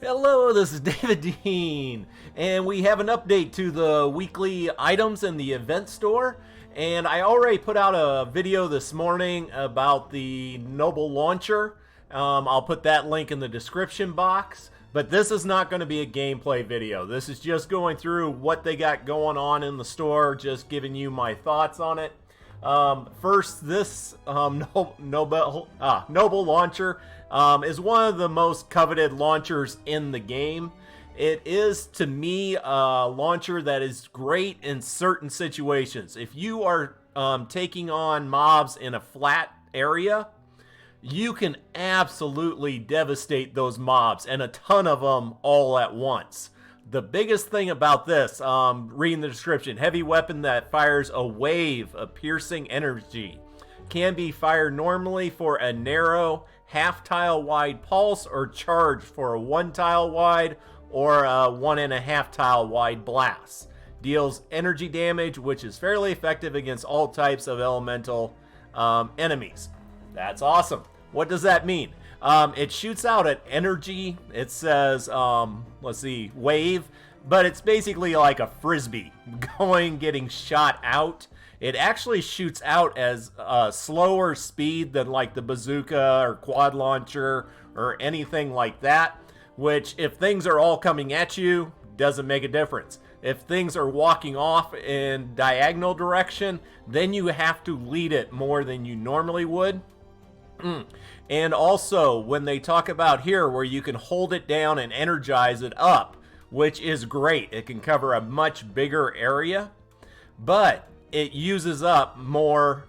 Hello, this is David Dean, and we have an update to the weekly items in the event store. And I already put out a video this morning about the Noble Launcher. I'll put that link in the description box. But this is not going to be a gameplay video. This is just going through what they got going on in the store, just giving you my thoughts on it. First, this Noble Launcher is one of the most coveted launchers in the game. It is, to me, a launcher that is great in certain situations. If you are taking on mobs in a flat area, you can absolutely devastate those mobs, and a ton of them all at once. The biggest thing about this, reading the description, heavy weapon that fires a wave of piercing energy. Can be fired normally for a narrow, half-tile wide pulse, or charged for a 1-tile wide or a 1.5-tile wide blast. Deals energy damage, which is fairly effective against all types of elemental enemies. That's awesome. What does that mean? It shoots out at energy. It says, let's see, wave, but it's basically like a frisbee getting shot out. It actually shoots out as a slower speed than like the bazooka or quad launcher or anything like that, which if things are all coming at you, doesn't make a difference. If things are walking off in diagonal direction, then you have to lead it more than you normally would. And also, when they talk about here where you can hold it down and energize it up, which is great. It can cover a much bigger area, but it uses up more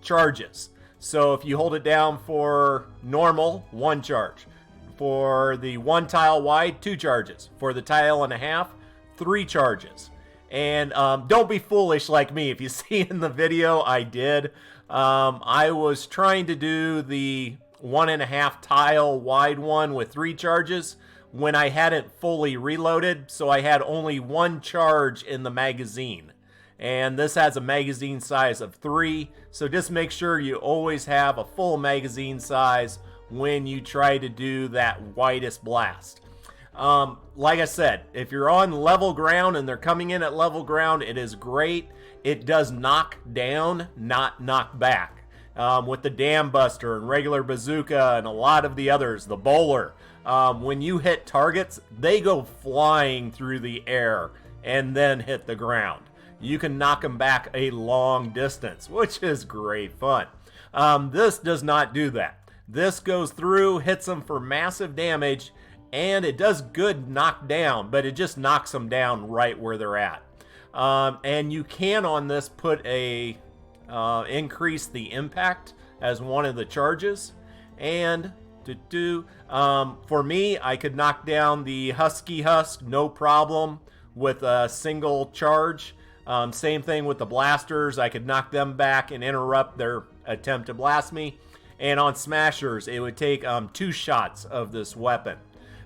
charges. So if you hold it down for normal, 1 charge. For the 1-tile wide, 2 charges. For the 1.5-tile, 3 charges. And don't be foolish like me. If you see in the video, I did. I was trying to do the 1.5-tile wide one with 3 charges when I hadn't fully reloaded, so I had only 1 charge in the magazine. And this has a magazine size of 3, so just make sure you always have a full magazine size when you try to do that widest blast. Like I said, if you're on level ground and they're coming in at level ground, it is great. It does knock down, not knock back. With the Dam Buster and regular bazooka and a lot of the others, the bowler, when you hit targets, they go flying through the air and then hit the ground. You can knock them back a long distance, which is great fun. This does not do that. This goes through, hits them for massive damage, and it does good knockdown, but it just knocks them down right where they're at. And you can on this put a increase the impact as one of the charges. And for me, I could knock down the Husky Husk no problem with a single charge. Same thing with the blasters. I could knock them back and interrupt their attempt to blast me. And on smashers, it would take 2 shots of this weapon.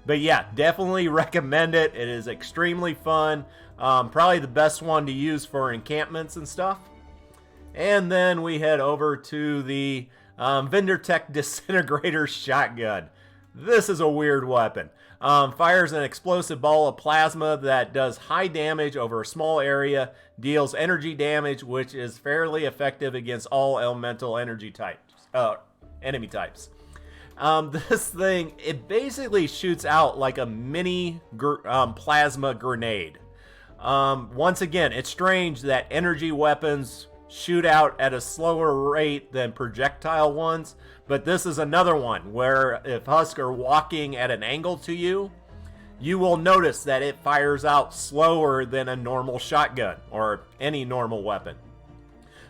But yeah, definitely recommend it. It is extremely fun. Probably the best one to use for encampments and stuff. And then we head over to the Vindertech Disintegrator Shotgun. This is a weird weapon. Fires an explosive ball of plasma that does high damage over a small area, deals energy damage, which is fairly effective against all elemental energy types, enemy types. This thing, it basically shoots out like a mini plasma grenade. Once again, it's strange that energy weapons shoot out at a slower rate than projectile ones, but this is another one where if Husk are walking at an angle to you, you will notice that it fires out slower than a normal shotgun or any normal weapon.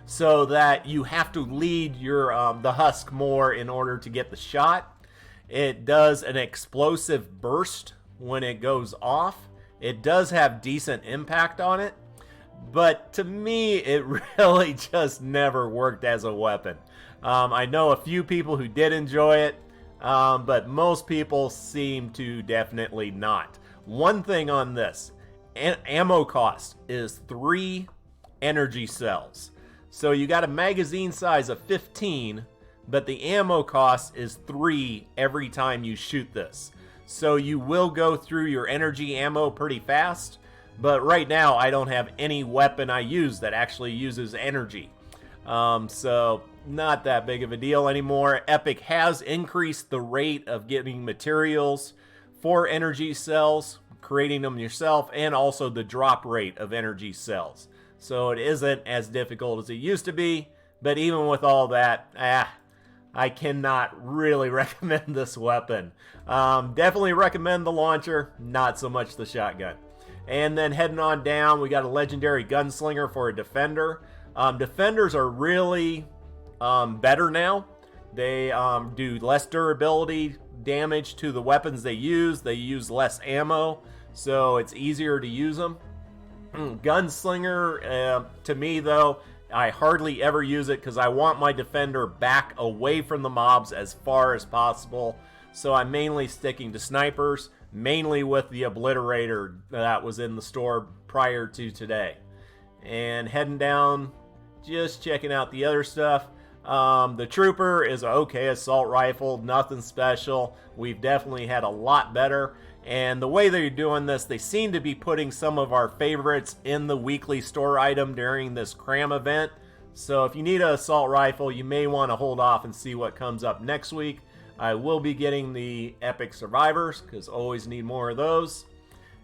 So that you have to lead your the Husk more in order to get the shot. It does an explosive burst when it goes off. It does have decent impact on it, but to me, it really just never worked as a weapon. I know a few people who did enjoy it, but most people seem to definitely not. One thing on this, ammo cost is 3 energy cells. So you got a magazine size of 15, but the ammo cost is 3 every time you shoot this. so you will go through your energy ammo pretty fast. But right now, I don't have any weapon I use that actually uses energy. So not that big of a deal anymore. Epic has increased the rate of getting materials for energy cells, creating them yourself, and also the drop rate of energy cells. So it isn't as difficult as it used to be, but even with all that, I cannot really recommend this weapon. Definitely recommend the launcher, not so much the shotgun. And then heading on down, we got a legendary gunslinger for a defender. Defenders are really better now. They do less durability damage to the weapons they use. They use less ammo, so it's easier to use them. Gunslinger, to me though, I hardly ever use it because I want my defender back away from the mobs as far as possible. So I'm mainly sticking to snipers, mainly with the obliterator that was in the store prior to today. And heading down, just checking out the other stuff. The trooper is an okay assault rifle, nothing special. We've definitely had a lot better. And the way they're doing this, they seem to be putting some of our favorites in the weekly store item during this cram event. So if you need an assault rifle, you may want to hold off and see what comes up next week. I will be getting the Epic Survivors, because always need more of those.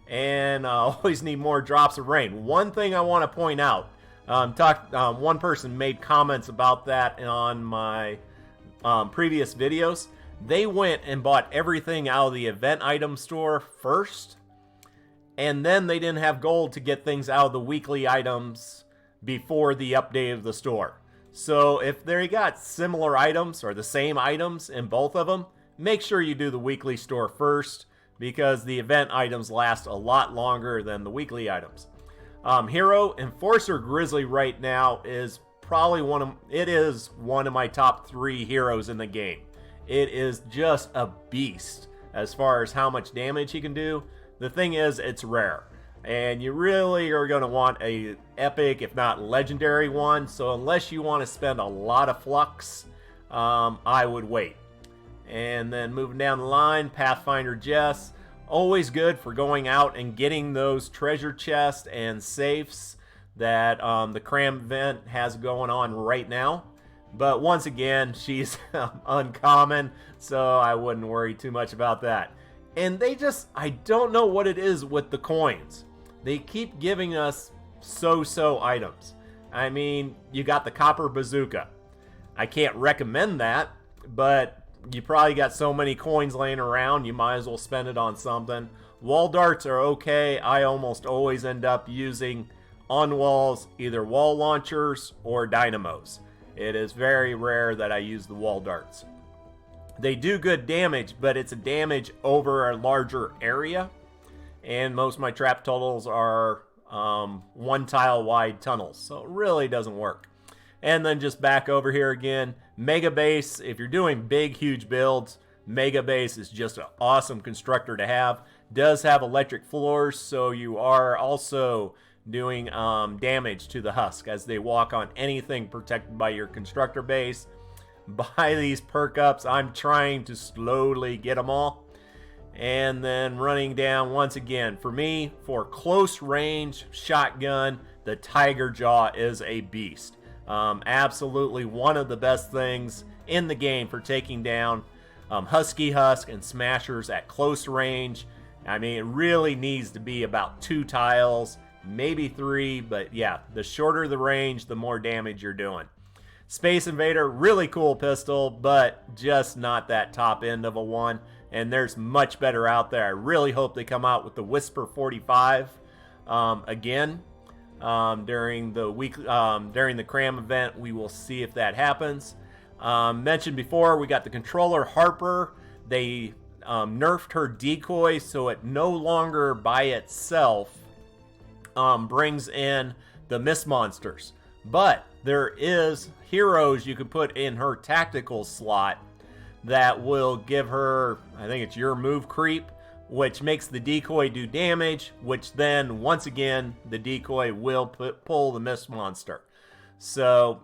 And always need more drops of rain. One thing I want to point out, one person made comments about that on my previous videos. They went and bought everything out of the event item store first, and then they didn't have gold to get things out of the weekly items before the update of the store. So if they got similar items or the same items in both of them, make sure you do the weekly store first, because the event items last a lot longer than the weekly items. Hero Enforcer Grizzly right now is probably one of my top 3 heroes in the game. It is just a beast as far as how much damage he can do. The thing is, it's rare, and you really are going to want a epic, if not legendary one. So unless you want to spend a lot of flux, I would wait. And then moving down the line, Pathfinder Jess, always good for going out and getting those treasure chests and safes that the cram event has going on right now. But once again, she's uncommon, so I wouldn't worry too much about that. And I don't know what it is with the coins. They keep giving us so-so items. I mean, you got the copper bazooka. I can't recommend that, but you probably got so many coins laying around, you might as well spend it on something. Wall darts are okay. I almost always end up using on walls either wall launchers or dynamos. It is very rare that I use the wall darts. They do good damage, but it's a damage over a larger area. And most of my trap tunnels are 1 tile wide tunnels, so it really doesn't work. And then just back over here again, Mega Base. If you're doing big, huge builds, Mega Base is just an awesome constructor to have. Does have electric floors, so you are also doing damage to the husk as they walk on anything protected by your constructor base. Buy these perk ups. I'm trying to slowly get them all. And then running down once again, for me, for close range shotgun, the Tiger Jaw is a beast. Absolutely one of the best things in the game for taking down Husky Husk and Smashers at close range. I mean, it really needs to be about 2 tiles, maybe 3, but yeah, the shorter the range, the more damage you're doing. Space Invader, really cool pistol, but just not that top end of a one, and there's much better out there. I really hope they come out with the Whisper 45 again during the cram event. We will see if that happens. Mentioned before, we got the controller Harper. They nerfed her decoy, so it no longer by itself brings in the mist monsters, but there is heroes you can put in her tactical slot that will give her, I think it's your move creep, which makes the decoy do damage, which then once again the decoy will pull the mist monster. So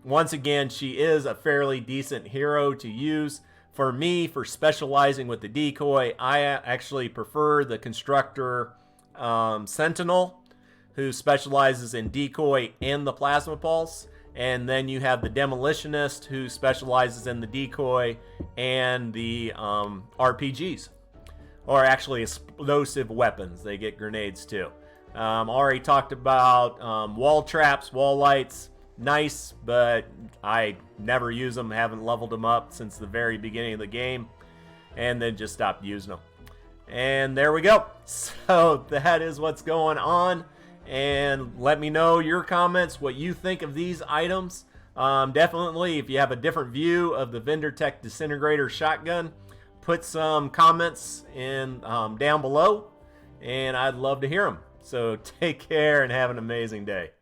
once again, she is a fairly decent hero to use. For me, for specializing with the decoy, I actually prefer the Constructor Sentinel, who specializes in decoy and the plasma pulse. And then you have the Demolitionist, who specializes in the decoy and the RPGs. Or actually explosive weapons. They get grenades too. Already talked about wall traps, wall lights. Nice, but I never use them. Haven't leveled them up since the very beginning of the game. And then just stopped using them. And there we go. So that is what's going on. And let me know your comments, what you think of these items. Definitely, if you have a different view of the Vindertech Distingrator shotgun, put some comments in down below, and I'd love to hear them. So take care and have an amazing day.